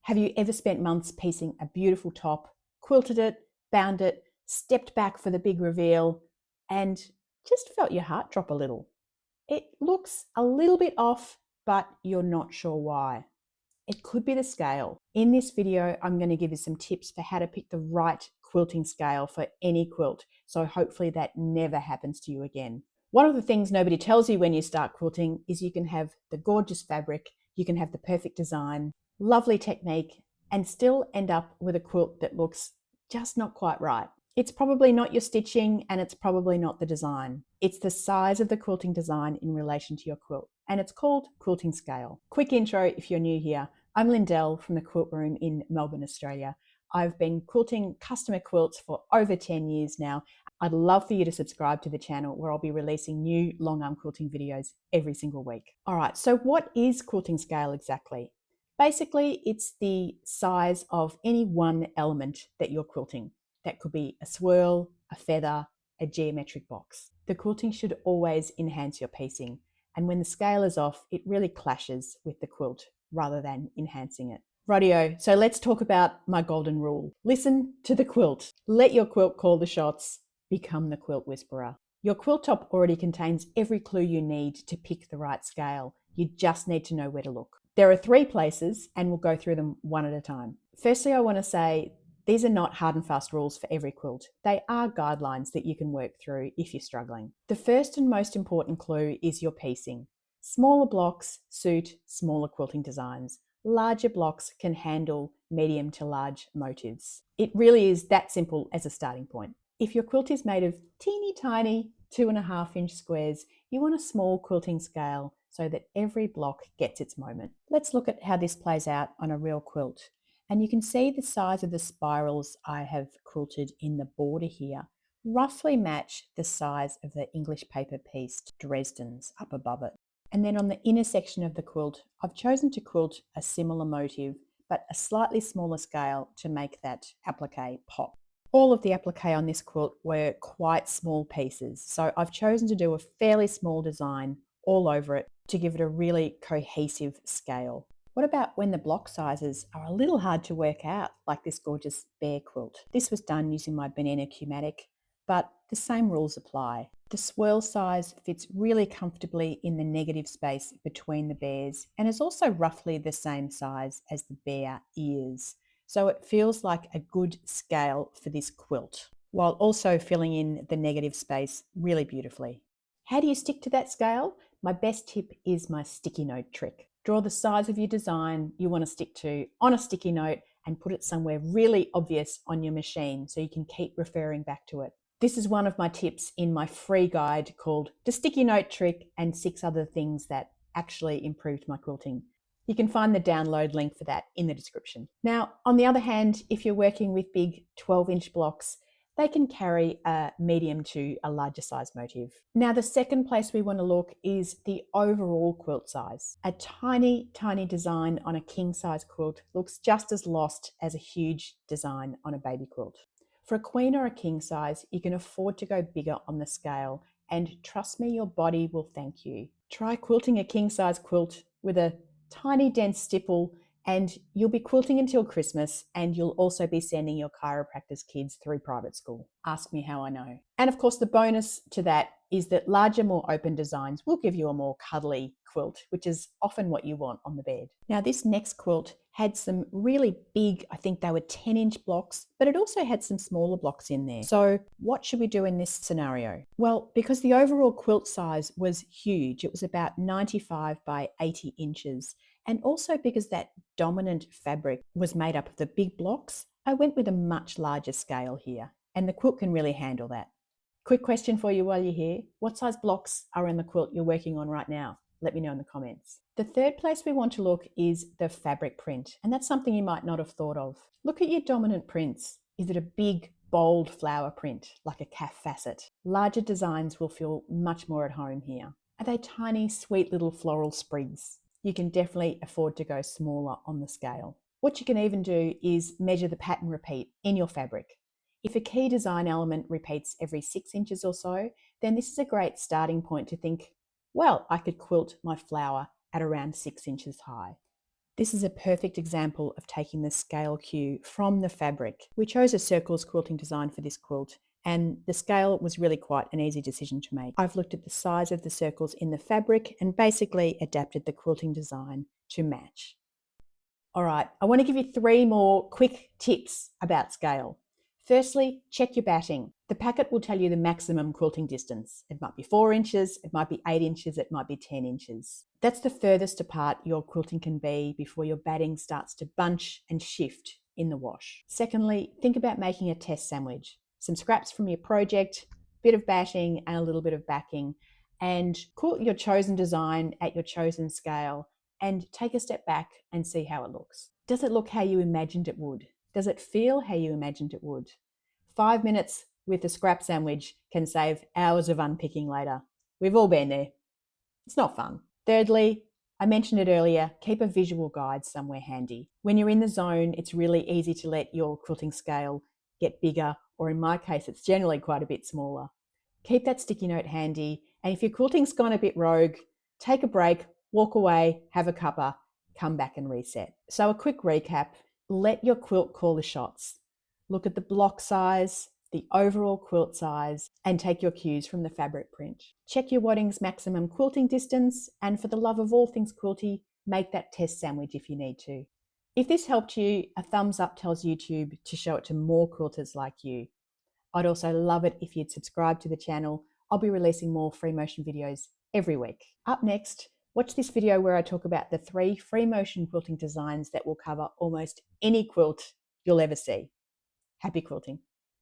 Have you ever spent months piecing a beautiful top, quilted it, bound it, stepped back for the big reveal, and just felt your heart drop a little? It looks a little bit off, but you're not sure why. It could be the scale. In this video, I'm going to give you some tips for how to pick the right quilting scale for any quilt, so hopefully that never happens to you again. One of the things nobody tells you when you start quilting is you can have the gorgeous fabric, you can have the perfect design, lovely technique, and still end up with a quilt that looks just not quite right. It's probably not your stitching and it's probably not the design. It's the size of the quilting design in relation to your quilt, and it's called quilting scale. Quick intro if you're new here. I'm Lyndelle from the Quilt Room in Melbourne, Australia. I've been quilting customer quilts for over 10 years now. I'd love for you to subscribe to the channel where I'll be releasing new long arm quilting videos every single week. All right, so what is quilting scale exactly? Basically, it's the size of any one element that you're quilting. That could be a swirl, a feather, a geometric box. The quilting should always enhance your piecing, and when the scale is off, it really clashes with the quilt rather than enhancing it. Rightio, so let's talk about my golden rule. Listen to the quilt. Let your quilt call the shots. Become the quilt whisperer. Your quilt top already contains every clue you need to pick the right scale. You just need to know where to look. There are 3 places, and we'll go through them one at a time. Firstly, I want to say these are not hard and fast rules for every quilt. They are guidelines that you can work through if you're struggling. The first and most important clue is your piecing. Smaller blocks suit smaller quilting designs. Larger blocks can handle medium to large motifs. It really is that simple as a starting point. If your quilt is made of teeny tiny 2.5-inch squares, you want a small quilting scale so that every block gets its moment. Let's look at how this plays out on a real quilt. And you can see the size of the spirals I have quilted in the border here roughly match the size of the English paper piece Dresden's up above it. And then on the inner section of the quilt, I've chosen to quilt a similar motif, but a slightly smaller scale to make that applique pop. All of the applique on this quilt were quite small pieces, so I've chosen to do a fairly small design all over it to give it a really cohesive scale. What about when the block sizes are a little hard to work out, like this gorgeous bear quilt? This was done using my BERNINA Q-matic, but the same rules apply. The swirl size fits really comfortably in the negative space between the bears and is also roughly the same size as the bear ears. So it feels like a good scale for this quilt, while also filling in the negative space really beautifully. How do you stick to that scale? My best tip is my sticky note trick. Draw the size of your design you want to stick to on a sticky note and put it somewhere really obvious on your machine so you can keep referring back to it. This is one of my tips in my free guide called The Sticky Note Trick and 6 other things that actually improved my quilting. You can find the download link for that in the description. Now, on the other hand, if you're working with big 12-inch blocks, they can carry a medium to a larger size motif. Now, the second place we want to look is the overall quilt size. A tiny, tiny design on a king size quilt looks just as lost as a huge design on a baby quilt. For a queen or a king size, you can afford to go bigger on the scale, and trust me, your body will thank you. Try quilting a king size quilt with a tiny dense stipple and you'll be quilting until Christmas, and you'll also be sending your chiropractor's kids through private school. Ask me how I know. And of course, the bonus to that is that larger, more open designs will give you a more cuddly quilt, which is often what you want on the bed. Now, this next quilt had some really big, I think they were 10-inch blocks, but it also had some smaller blocks in there. So what should we do in this scenario? Well, because the overall quilt size was huge, it was about 95 by 80 inches, and also because that dominant fabric was made up of the big blocks, I went with a much larger scale here, and the quilt can really handle that. Quick question for you while you're here. What size blocks are in the quilt you're working on right now? Let me know in the comments. The third place we want to look is the fabric print, and that's something you might not have thought of. Look at your dominant prints. Is it a big, bold flower print, like a calf facet? Larger designs will feel much more at home here. Are they tiny, sweet little floral sprigs? You can definitely afford to go smaller on the scale. What you can even do is measure the pattern repeat in your fabric. If a key design element repeats every 6 inches or so, then this is a great starting point to think, well, I could quilt my flower at around 6 inches high. This is a perfect example of taking the scale cue from the fabric. We chose a circles quilting design for this quilt, and the scale was really quite an easy decision to make. I've looked at the size of the circles in the fabric and basically adapted the quilting design to match. All right, I want to give you 3 more quick tips about scale. Firstly, check your batting. The packet will tell you the maximum quilting distance. It might be 4 inches, it might be 8 inches, it might be 10 inches. That's the furthest apart your quilting can be before your batting starts to bunch and shift in the wash. Secondly, think about making a test sandwich. Some scraps from your project, bit of batting and a little bit of backing, and quilt your chosen design at your chosen scale and take a step back and see how it looks. Does it look how you imagined it would? Does it feel how you imagined it would? 5 minutes with a scrap sandwich can save hours of unpicking later. We've all been there. It's not fun. Thirdly, I mentioned it earlier, keep a visual guide somewhere handy. When you're in the zone, it's really easy to let your quilting scale get bigger, or in my case, it's generally quite a bit smaller. Keep that sticky note handy, and if your quilting's gone a bit rogue, take a break, walk away, have a cuppa, come back and reset. So a quick recap, let your quilt call the shots. Look at the block size, the overall quilt size, and take your cues from the fabric print. Check your wadding's maximum quilting distance, and for the love of all things quilty, make that test sandwich if you need to. If this helped you, a thumbs up tells YouTube to show it to more quilters like you. I'd also love it if you'd subscribe to the channel. I'll be releasing more free motion videos every week. Up next, watch this video where I talk about the 3 free motion quilting designs that will cover almost any quilt you'll ever see. Happy quilting.